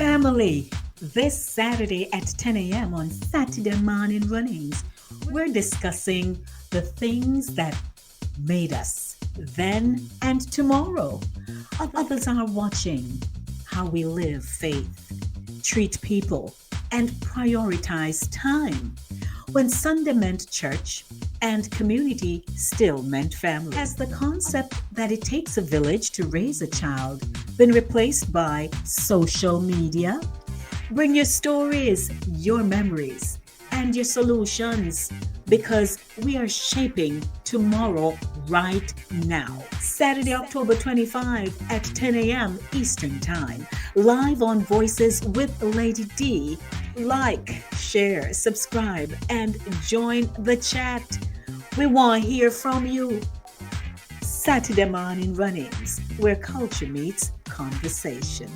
Family, this Saturday at 10 a.m. on Saturday Morning Runnings, we're discussing the things that made us then and tomorrow. Others are watching how we live faith, treat people, and prioritize time. When Sunday meant church and community still meant family. Has the concept that it takes a village to raise a child been replaced by social media? Bring your stories, your memories, and your solutions because we are shaping tomorrow right now. Saturday, October 25 at 10 a.m. Eastern Time, live on Voices with Lady D. Like, share, subscribe, and join the chat. We want to hear from you. Saturday Morning Runnings, where culture meets conversation.